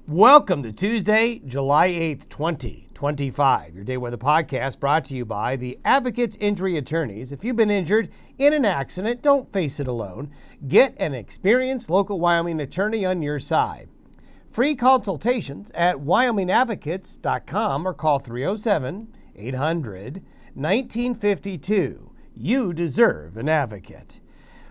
Welcome to Tuesday, July 8th, 2025. Your Day Weather Podcast brought to you by the Advocates Injury Attorneys. If you've been injured in an accident, don't face it alone. Get an experienced local Wyoming attorney on your side. Free consultations at wyomingadvocates.com or call 307-800-1952. You deserve an advocate.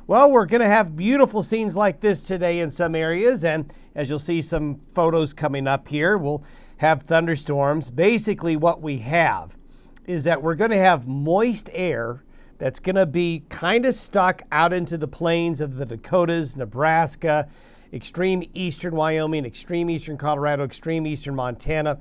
Well, we're going to have beautiful scenes like this today in some areas, and as you'll see some photos coming up here, we'll have thunderstorms. Basically, what we have is that we're going to have moist air that's going to be kind of stuck out into the plains of the Dakotas, Nebraska, extreme eastern Wyoming, extreme eastern Colorado, extreme eastern Montana.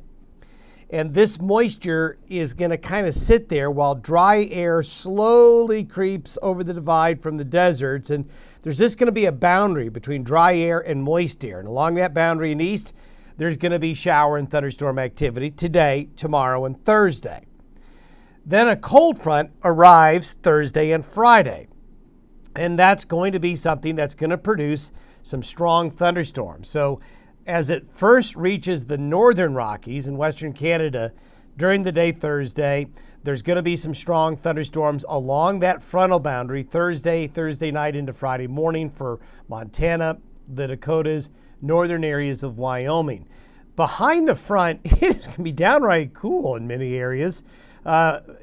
And this moisture is going to kind of sit there while dry air slowly creeps over the divide from the deserts. And there's just going to be a boundary between dry air and moist air. And along that boundary in east, there's going to be shower and thunderstorm activity today, tomorrow, and Thursday. Then a cold front arrives Thursday and Friday. And that's going to be something that's going to produce some strong thunderstorms. So as it first reaches the northern Rockies in western Canada during the day Thursday, there's going to be some strong thunderstorms along that frontal boundary Thursday night into Friday morning for Montana, the Dakotas, northern areas of Wyoming. Behind the front, it is going to be downright cool in many areas.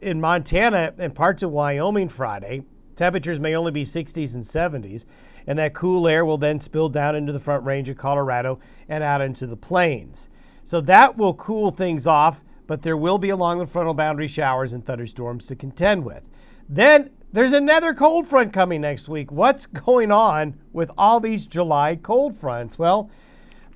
In Montana and parts of Wyoming Friday, temperatures may only be 60s and 70s. And that cool air will then spill down into the front range of Colorado and out into the plains. So that will cool things off, but there will be along the frontal boundary showers and thunderstorms to contend with. Then there's another cold front coming next week. What's going on with all these July cold fronts? Well,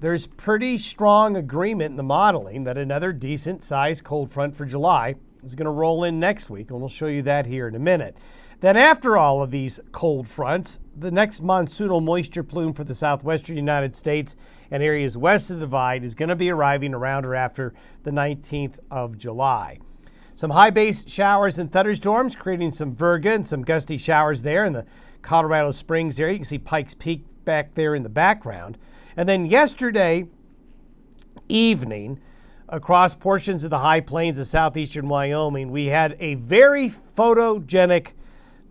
there's pretty strong agreement in the modeling that another decent sized cold front for July is going to roll in next week, and we'll show you that here in a minute. Then after all of these cold fronts, the next monsoonal moisture plume for the southwestern United States and areas west of the divide is going to be arriving around or after the 19th of July. Some high base showers and thunderstorms creating some virga and some gusty showers there in the Colorado Springs area. You can see Pikes Peak back there in the background. And then yesterday evening, across portions of the high plains of southeastern Wyoming, we had a very photogenic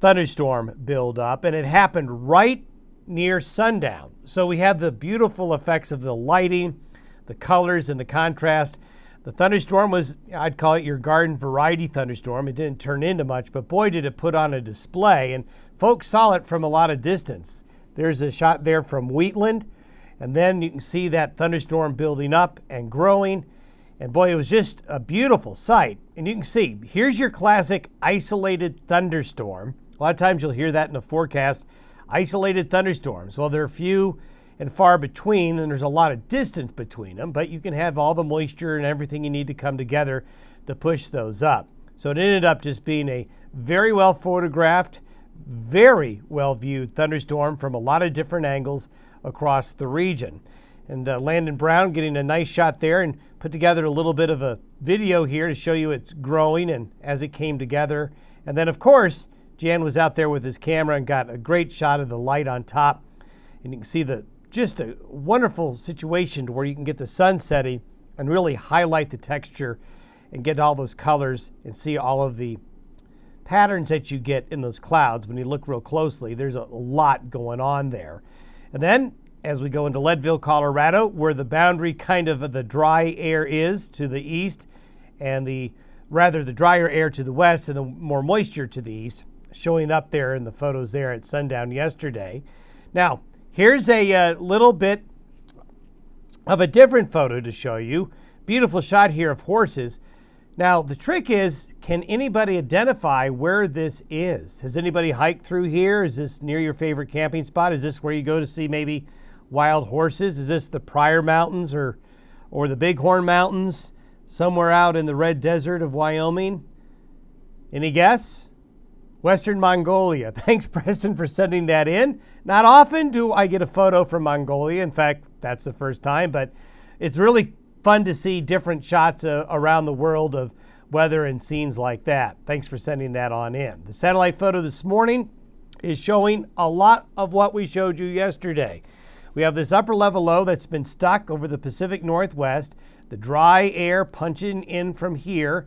thunderstorm build up, and it happened right near sundown. So we had the beautiful effects of the lighting, the colors, and the contrast. The thunderstorm was, I'd call it your garden variety thunderstorm. It didn't turn into much, but boy, did it put on a display, and folks saw it from a lot of distance. There's a shot there from Wheatland, and then you can see that thunderstorm building up and growing. And boy, it was just a beautiful sight. And you can see, here's your classic isolated thunderstorm. A lot of times you'll hear that in the forecast, isolated thunderstorms. Well, they're few and far between, and there's a lot of distance between them, but you can have all the moisture and everything you need to come together to push those up. So it ended up just being a very well photographed, very well viewed thunderstorm from a lot of different angles across the region. And Landon Brown getting a nice shot there and put together a little bit of a video here to show you it's growing and as it came together. And then, of course, Jan was out there with his camera and got a great shot of the light on top. And you can see just a wonderful situation to where you can get the sun setting and really highlight the texture and get all those colors and see all of the patterns that you get in those clouds. When you look real closely, there's a lot going on there. And then as we go into Leadville, Colorado, where the boundary kind of the dry air is to the east and the drier air to the west and the more moisture to the east, showing up there in the photos there at sundown yesterday. Now, here's a little bit of a different photo to show you. Beautiful shot here of horses. Now, the trick is, can anybody identify where this is? Has anybody hiked through here? Is this near your favorite camping spot? Is this where you go to see maybe wild horses? Is this the Pryor Mountains or the Bighorn Mountains, somewhere out in the red desert of Wyoming? Any guess? Western Mongolia. Thanks, Preston, for sending that in. Not often do I get a photo from Mongolia. In fact, that's the first time, but it's really fun to see different shots around the world of weather and scenes like that. Thanks for sending that on in. The satellite photo this morning is showing a lot of what we showed you yesterday. We have this upper level low that's been stuck over the Pacific Northwest, the dry air punching in from here,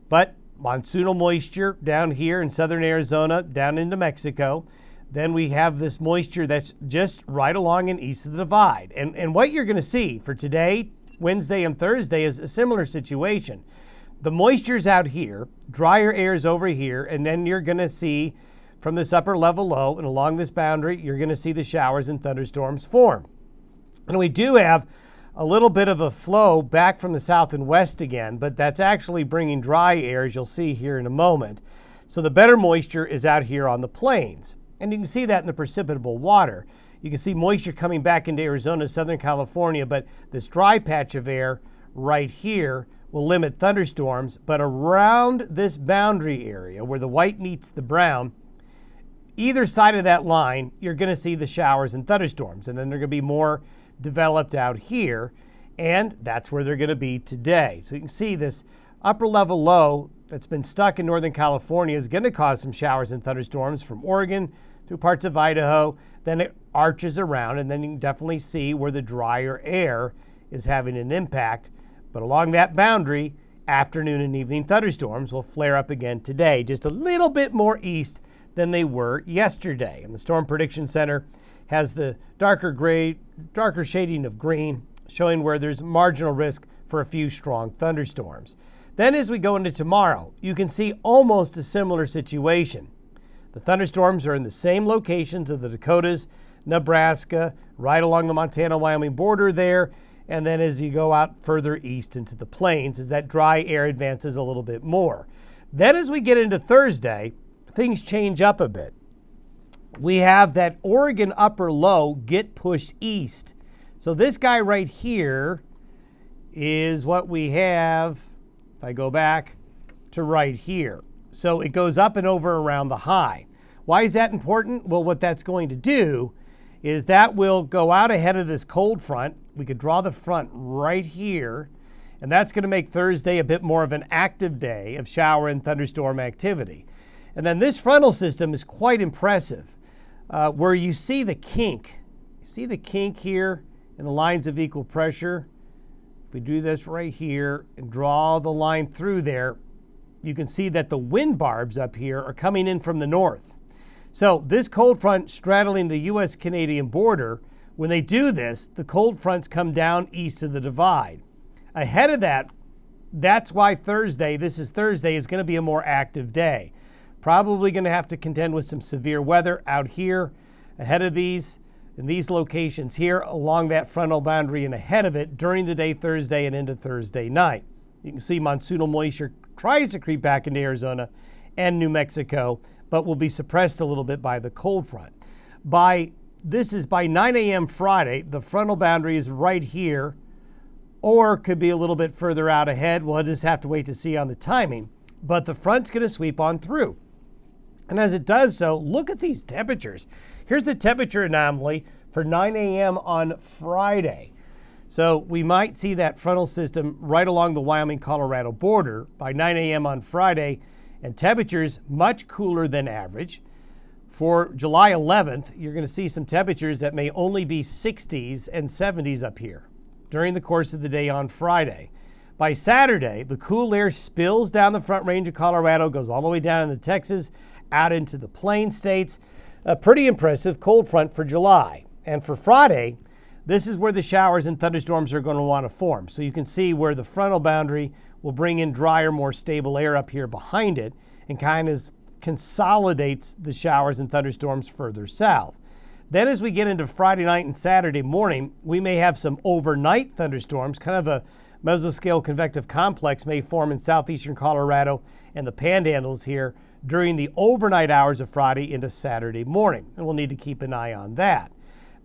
but monsoonal moisture down here in southern Arizona, down into Mexico. Then we have this moisture that's just right along and east of the divide. And what you're going to see for today, Wednesday and Thursday is a similar situation. The moisture's out here, drier air's over here, and then you're going to see from this upper level low and along this boundary, you're going to see the showers and thunderstorms form. And we do have a little bit of a flow back from the south and west again, but that's actually bringing dry air, as you'll see here in a moment. So the better moisture is out here on the plains. And you can see that in the precipitable water. You can see moisture coming back into Arizona, Southern California, but this dry patch of air right here will limit thunderstorms. But around this boundary area where the white meets the brown, either side of that line, you're going to see the showers and thunderstorms. And then they're going to be more developed out here. And that's where they're going to be today. So you can see this upper level low that's been stuck in Northern California is going to cause some showers and thunderstorms from Oregon through parts of Idaho. Then it arches around, and then you can definitely see where the drier air is having an impact. But along that boundary, afternoon and evening thunderstorms will flare up again today, just a little bit more east than they were yesterday. And the Storm Prediction Center has the darker shading of green, showing where there's marginal risk for a few strong thunderstorms. Then as we go into tomorrow, you can see almost a similar situation. The thunderstorms are in the same locations of the Dakotas, Nebraska, right along the Montana-Wyoming border there, and then as you go out further east into the plains, as that dry air advances a little bit more. Then as we get into Thursday, things change up a bit. We have that Oregon upper low get pushed east. So this guy right here is what we have, if I go back to right here. So it goes up and over around the high. Why is that important? Well, what that's going to do is that will go out ahead of this cold front. We could draw the front right here, and that's going to make Thursday a bit more of an active day of shower and thunderstorm activity. And then this frontal system is quite impressive, where you see the kink. You see the kink here in the lines of equal pressure? If we do this right here and draw the line through there, you can see that the wind barbs up here are coming in from the north. So this cold front straddling the U.S.-Canadian border, when they do this, the cold fronts come down east of the divide. Ahead of that, that's why Thursday, this is Thursday, is going to be a more active day. Probably going to have to contend with some severe weather out here ahead of these, in these locations here along that frontal boundary and ahead of it during the day Thursday and into Thursday night. You can see monsoonal moisture tries to creep back into Arizona and New Mexico, but will be suppressed a little bit by the cold front. This is by 9 a.m. Friday, the frontal boundary is right here, or could be a little bit further out ahead. We'll just have to wait to see on the timing, but the front's going to sweep on through. And as it does so, look at these temperatures. Here's the temperature anomaly for 9 a.m. on Friday. So we might see that frontal system right along the Wyoming-Colorado border by 9 a.m. on Friday, and temperatures much cooler than average. For July 11th, you're going to see some temperatures that may only be 60s and 70s up here during the course of the day on Friday. By Saturday, the cool air spills down the Front Range of Colorado, goes all the way down into Texas, out into the Plain States. A pretty impressive cold front for July. And for Friday, this is where the showers and thunderstorms are going to want to form. So you can see where the frontal boundary will bring in drier, more stable air up here behind it and kind of consolidates the showers and thunderstorms further south. Then as we get into Friday night and Saturday morning, we may have some overnight thunderstorms. Kind of a mesoscale convective complex may form in southeastern Colorado and the panhandles here during the overnight hours of Friday into Saturday morning. And we'll need to keep an eye on that.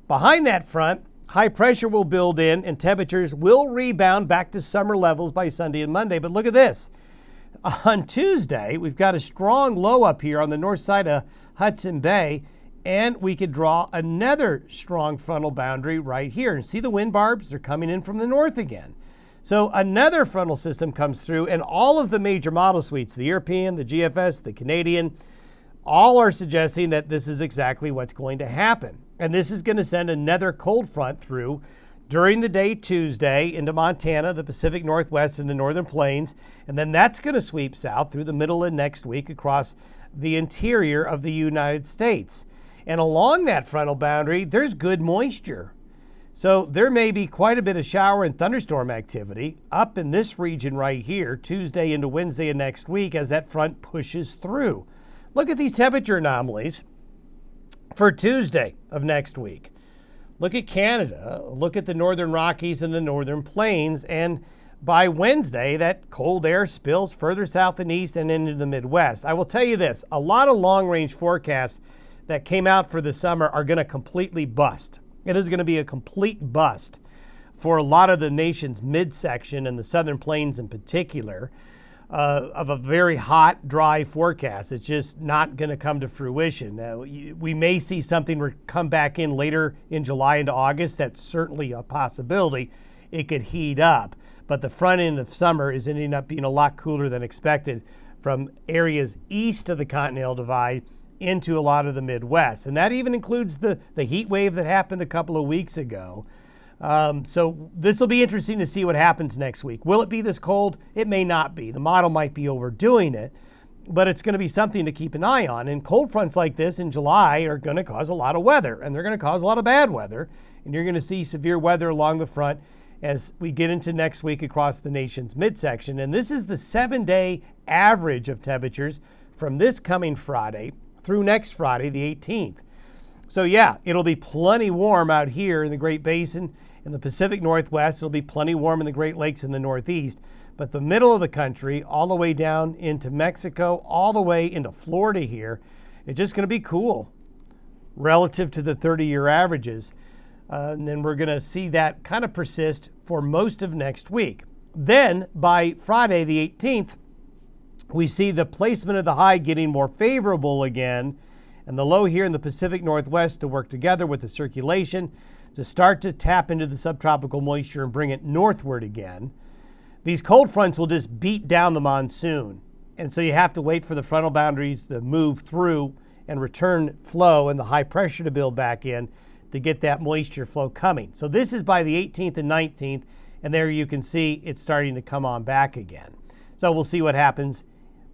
Behind that front, high pressure will build in and temperatures will rebound back to summer levels by Sunday and Monday. But look at this. On Tuesday, we've got a strong low up here on the north side of Hudson Bay, and we could draw another strong frontal boundary right here. And see the wind barbs? They're coming in from the north again. So another frontal system comes through, and all of the major model suites, the European, the GFS, the Canadian, all are suggesting that this is exactly what's going to happen. And this is going to send another cold front through during the day Tuesday into Montana, the Pacific Northwest, and the Northern Plains. And then that's going to sweep south through the middle of next week across the interior of the United States. And along that frontal boundary, there's good moisture. So there may be quite a bit of shower and thunderstorm activity up in this region right here, Tuesday into Wednesday of next week as that front pushes through. Look at these temperature anomalies for Tuesday of next week. Look at Canada, look at the Northern Rockies and the Northern Plains, and by Wednesday, that cold air spills further south and east and into the Midwest. I will tell you this, a lot of long-range forecasts that came out for the summer are going to completely bust. It is going to be a complete bust for a lot of the nation's midsection and the Southern Plains in particular of a very hot, dry forecast. It's just not going to come to fruition. We may see something come back in later in July into August. That's certainly a possibility. It could heat up. But the front end of summer is ending up being a lot cooler than expected from areas east of the Continental Divide into a lot of the Midwest. And that even includes the heat wave that happened a couple of weeks ago. So this will be interesting to see what happens next week. Will it be this cold? It may not be. The model might be overdoing it, but it's going to be something to keep an eye on. And cold fronts like this in July are going to cause a lot of weather, and they're going to cause a lot of bad weather. And you're going to see severe weather along the front as we get into next week across the nation's midsection. And this is the 7-day average of temperatures from this coming Friday through next Friday, the 18th. So yeah, it'll be plenty warm out here in the Great Basin, in the Pacific Northwest. It'll be plenty warm in the Great Lakes in the Northeast. But the middle of the country, all the way down into Mexico, all the way into Florida here, it's just going to be cool relative to the 30-year averages. And then we're going to see that kind of persist for most of next week. Then by Friday, the 18th, we see the placement of the high getting more favorable again, and the low here in the Pacific Northwest to work together with the circulation to start to tap into the subtropical moisture and bring it northward again. These cold fronts will just beat down the monsoon, and so you have to wait for the frontal boundaries to move through and return flow and the high pressure to build back in to get that moisture flow coming. So this is by the 18th and 19th, and there you can see it's starting to come on back again. So we'll see what happens.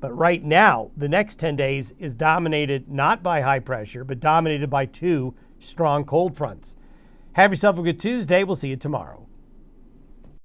But right now, the next 10 days is dominated not by high pressure, but dominated by two strong cold fronts. Have yourself a good Tuesday. We'll see you tomorrow.